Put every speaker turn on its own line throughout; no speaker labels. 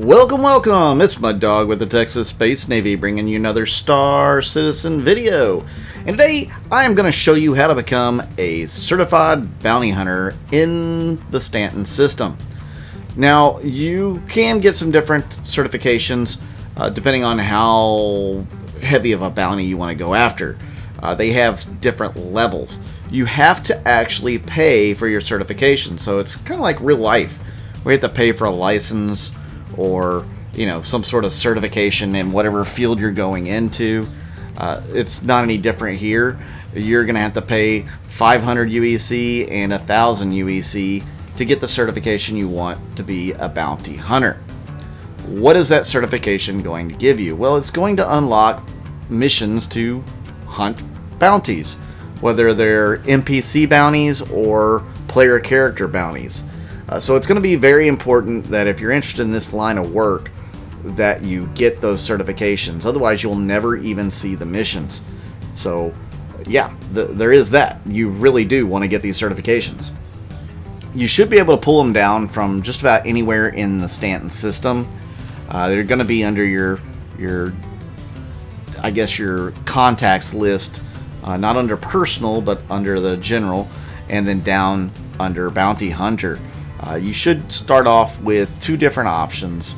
Welcome, welcome! It's Mud Dog with the Texas Space Navy bringing you another Star Citizen video. And today I am going to show you how to become a certified bounty hunter in the Stanton System. Now, you can get some different certifications depending on how heavy of a bounty you want to go after. They have different levels. You have to actually pay for your certification, so it's kind of like real life. We have to pay for a license or, you know, some sort of certification in whatever field you're going into. It's not any different here. You're going to have to pay 500 UEC and 1,000 UEC to get the certification you want to be a bounty hunter. What is that certification going to give you? Well, it's going to unlock missions to hunt bounties, whether they're NPC bounties or player character bounties. So it's going to be very important that if you're interested in this line of work that you get those certifications. Otherwise, you'll never even see the missions. So yeah, there is that. You really do want to get these certifications. You should be able to pull them down from just about anywhere in the Stanton system. They're going to be under your I guess your contacts list, not under personal, but under the general, and then down under bounty hunter. You should start off with two different options.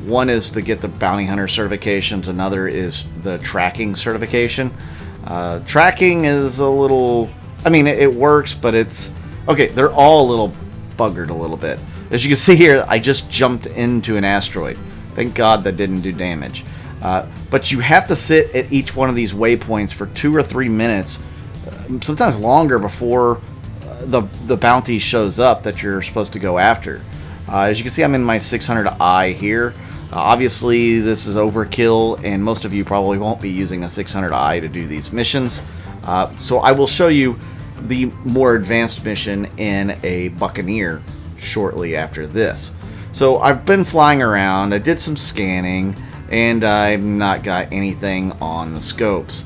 One is to get the bounty hunter certifications. Another is the tracking certification. Tracking is a little, I mean, it works, but it's, okay, they're all a little buggered a little bit. As you can see here, I just jumped into an asteroid. Thank God that didn't do damage. But you have to sit at each one of these waypoints for 2 or 3 minutes, sometimes longer, before the bounty shows up that you're supposed to go after. As you can see, I'm in my 600i here. Obviously, this is overkill, and most of you probably won't be using a 600i to do these missions. So I will show you the more advanced mission in a Buccaneer shortly after this. So I've been flying around, I did some scanning, and I've not got anything on the scopes.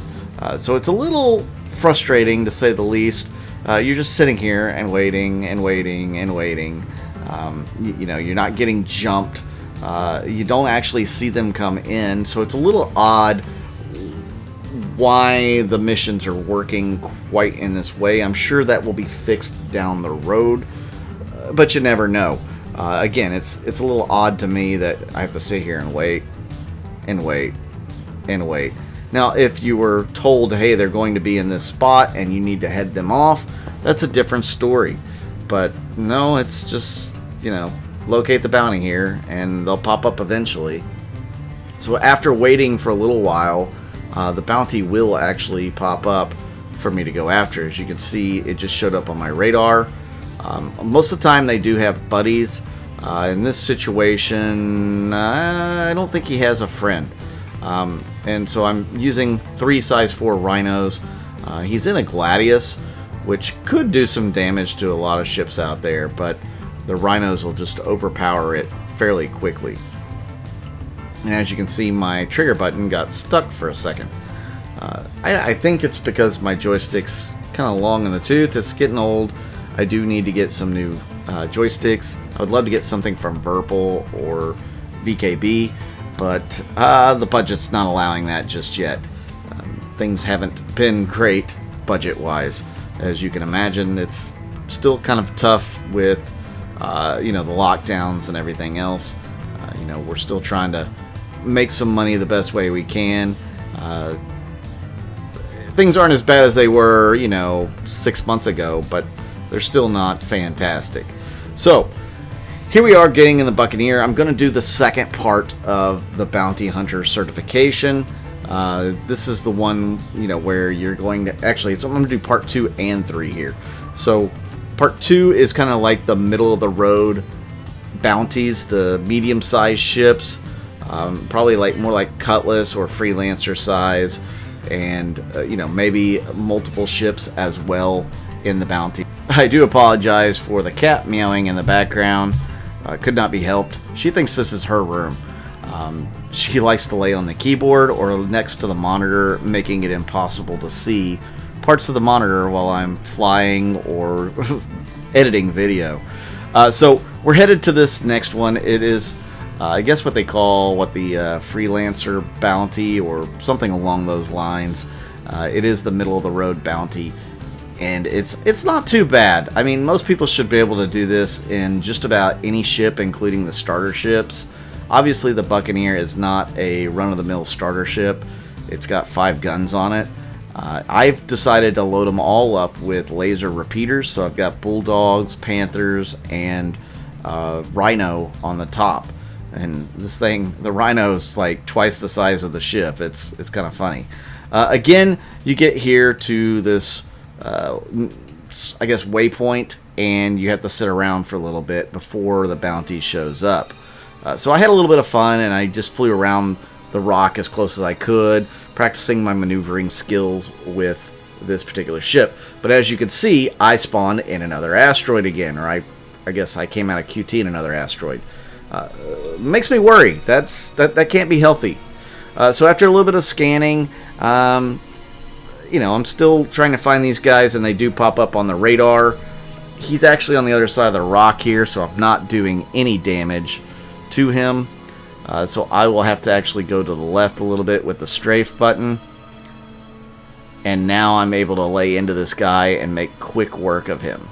So it's a little frustrating, to say the least. You're just sitting here and waiting and waiting and waiting. You know, you're not getting jumped. You don't actually see them come in, so it's a little odd why the missions are working quite in this way. I'm sure that will be fixed down the road, but you never know. Again, it's a little odd to me that I have to sit here and wait and wait and wait. Now, if you were told, hey, they're going to be in this spot and you need to head them off, that's a different story. But no, it's just, you know, locate the bounty here and they'll pop up eventually. So after waiting for a little while, the bounty will actually pop up for me to go after. As you can see, it just showed up on my radar. Most of the time they do have buddies. In this situation, I don't think he has a friend. And so I'm using 3 size 4 rhinos. He's in a Gladius, which could do some damage to a lot of ships out there, but the rhinos will just overpower it fairly quickly. And as you can see, my trigger button got stuck for a second. I think it's because my joystick's kind of long in the tooth. It's getting old. I do need to get some new joysticks. I would love to get something from Verpal or VKB, but the budget's not allowing that just yet. Things haven't been great budget-wise. As you can imagine, it's still kind of tough with you know, the lockdowns and everything else. You know, we're still trying to make some money the best way we can. Things aren't as bad as they were, you know, 6 months ago, but they're still not fantastic. So here we are getting in the Buccaneer. I'm going to do the second part of the bounty hunter certification. This is the one, you know, where you're going to actually, so I'm going to do part 2 and 3 here. So part 2 is kind of like the middle of the road bounties, the medium-sized ships, probably like more like Cutlass or Freelancer size, and you know, maybe multiple ships as well in the bounty. I do apologize for the cat meowing in the background. Could not be helped. She thinks this is her room. She likes to lay on the keyboard or next to the monitor, making it impossible to see parts of the monitor while I'm flying or editing video. So we're headed to this next one. It is I guess what they call the freelancer bounty or something along those lines. It is the middle of the road bounty, and it's not too bad. I mean, most people should be able to do this in just about any ship, including the starter ships. Obviously, the Buccaneer is not a run-of-the-mill starter ship. It's got 5 guns on it. I've decided to load them all up with laser repeaters, so I've got Bulldogs, Panthers, and Rhino on the top. And this thing, the Rhino's like twice the size of the ship. It's kind of funny. Again, you get here to this, I guess, waypoint, and you have to sit around for a little bit before the bounty shows up. So I had a little bit of fun, and I just flew around the rock as close as I could, practicing my maneuvering skills with this particular ship. But as you can see, I spawned in another asteroid again, or I guess I came out of QT in another asteroid. Makes me worry. That can't be healthy. So after a little bit of scanning, you know, I'm still trying to find these guys, and they do pop up on the radar. He's actually on the other side of the rock here, so I'm not doing any damage to him. So I will have to actually go to the left a little bit with the strafe button. And now I'm able to lay into this guy and make quick work of him.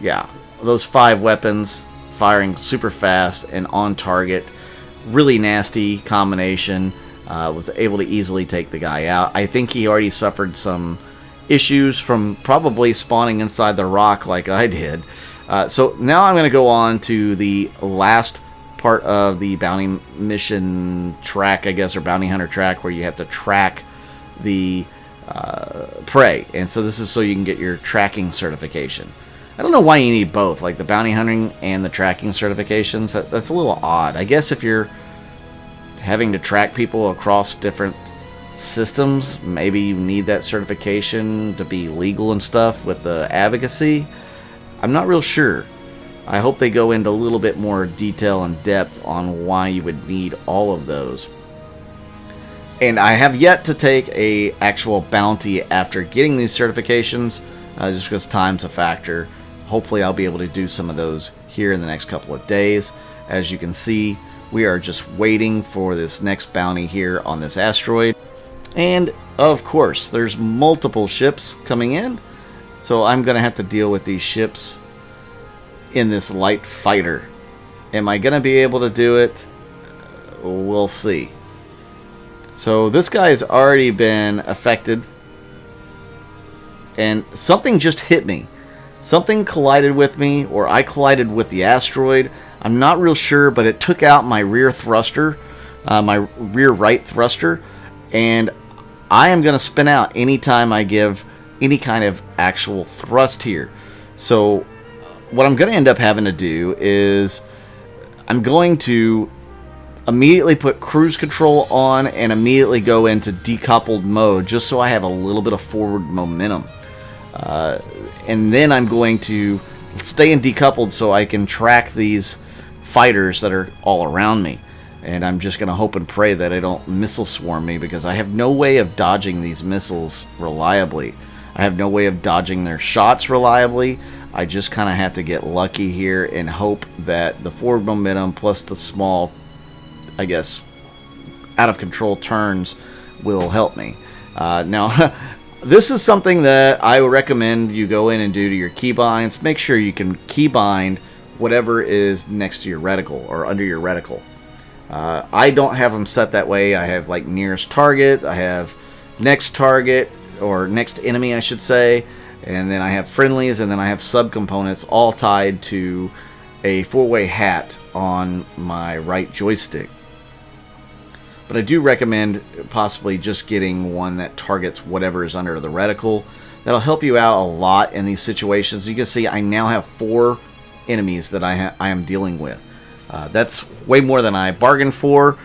Yeah, those 5 weapons firing super fast and on target. Really nasty combination. Was able to easily take the guy out. I think he already suffered some issues from probably spawning inside the rock like I did. So now I'm going to go on to the last part of the bounty mission track, I guess, or bounty hunter track, where you have to track the prey. And so this is so you can get your tracking certification. I don't know why you need both, like the bounty hunting and the tracking certifications. That's a little odd. I guess if you're having to track people across different systems, maybe you need that certification to be legal and stuff with the advocacy. I'm not real sure. I hope they go into a little bit more detail and depth on why you would need all of those. And I have yet to take a actual bounty after getting these certifications, just because time's a factor. Hopefully I'll be able to do some of those here in the next couple of days. As you can see, we are just waiting for this next bounty here on this asteroid. And of course, there's multiple ships coming in, so I'm going to have to deal with these ships in this light fighter. Am I going to be able to do it? We'll see. So this guy has already been affected, and something just hit me. Something collided with me, or I collided with the asteroid. I'm not real sure, but it took out my rear thruster, my rear right thruster, and I am going to spin out anytime I give any kind of actual thrust here. So what I'm going to end up having to do is I'm going to immediately put cruise control on and immediately go into decoupled mode, just so I have a little bit of forward momentum. And then I'm going to stay in decoupled so I can track these fighters that are all around me. And I'm just going to hope and pray that I don't missile swarm me, because I have no way of dodging these missiles reliably. I have no way of dodging their shots reliably. I just kind of have to get lucky here and hope that the forward momentum plus the small, I guess, out of control turns will help me. Now, this is something that I would recommend you go in and do to your keybinds. Make sure you can keybind whatever is next to your reticle or under your reticle. I don't have them set that way. I have like nearest target, I have next target, or next enemy I should say, and then I have friendlies, and then I have subcomponents all tied to a 4-way hat on my right joystick. But I do recommend possibly just getting one that targets whatever is under the reticle. That'll help you out a lot in these situations. You can see I now have 4 enemies that I am dealing with. That's way more than I bargained for,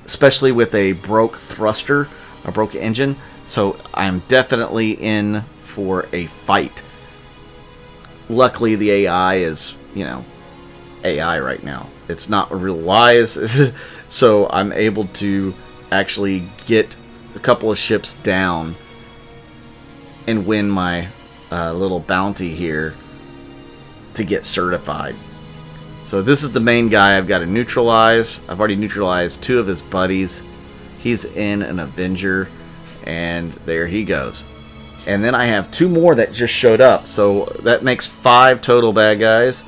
especially with a broke thruster, a broke engine. So I'm definitely in for a fight. Luckily, the AI is, you know, AI right now. It's not real wise, so I'm able to actually get a couple of ships down and win my little bounty here to get certified. So this is the main guy I've got to neutralize. I've already neutralized 2 of his buddies. He's in an Avenger, and there he goes. And then I have 2 more that just showed up, so that makes 5 total bad guys.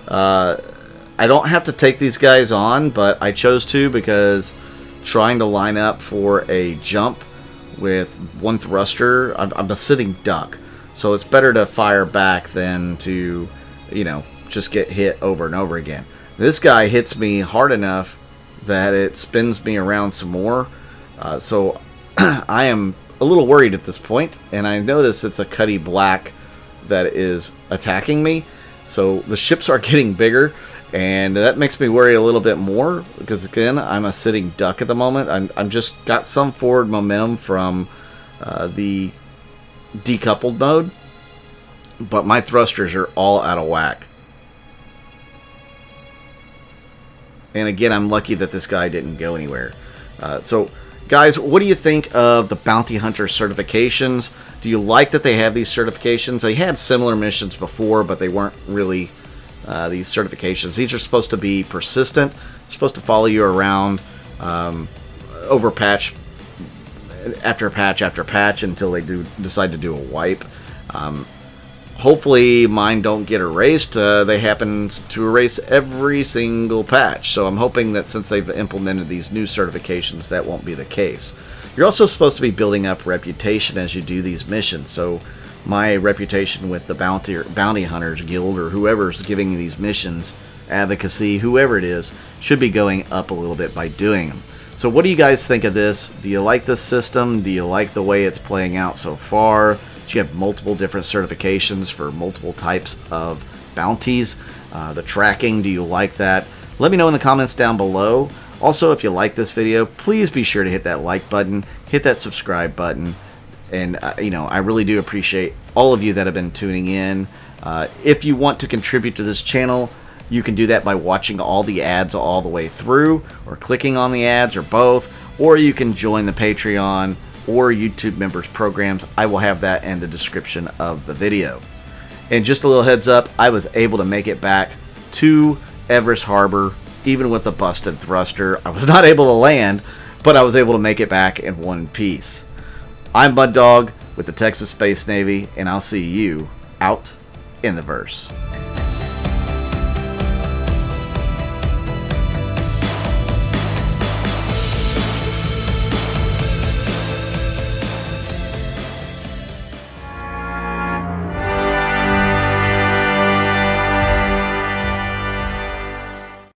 I don't have to take these guys on, but I chose to because trying to line up for a jump with 1 thruster, I'm a sitting duck. So it's better to fire back than to, you know, just get hit over and over again. This guy hits me hard enough that it spins me around some more. So I am a little worried at this point, and I notice it's a Cuddy Black that is attacking me. So the ships are getting bigger, and that makes me worry a little bit more because, again, I'm a sitting duck at the moment. I'm just got some forward momentum from the decoupled mode, but my thrusters are all out of whack. And again, I'm lucky that this guy didn't go anywhere. So guys, what do you think of the Bounty Hunter certifications? Do you like that they have these certifications? They had similar missions before, but they weren't really these certifications. These are supposed to be persistent, supposed to follow you around over patch after patch after patch until they decide to do a wipe. Hopefully mine don't get erased. They happen to erase every single patch, so I'm hoping that since they've implemented these new certifications, that won't be the case. You're also supposed to be building up reputation as you do these missions, so my reputation with the Bounty Hunters Guild, or whoever's giving these missions, advocacy, whoever it is, should be going up a little bit by doing them. So what do you guys think of this? Do you like this system? Do you like the way it's playing out so far? You have multiple different certifications for multiple types of bounties. The tracking, do you like that? Let me know in the comments down below. Also, if you like this video, please be sure to hit that like button, hit that subscribe button, and you know, I really do appreciate all of you that have been tuning in. If you want to contribute to this channel, you can do that by watching all the ads all the way through, or clicking on the ads, or both, or you can join the Patreon or YouTube members programs. I will have that in the description of the video. And just a little heads up, I was able to make it back to Everest Harbor, even with a busted thruster. I was not able to land, but I was able to make it back in one piece. I'm Mud Dog with the Texas Space Navy, and I'll see you out in the verse.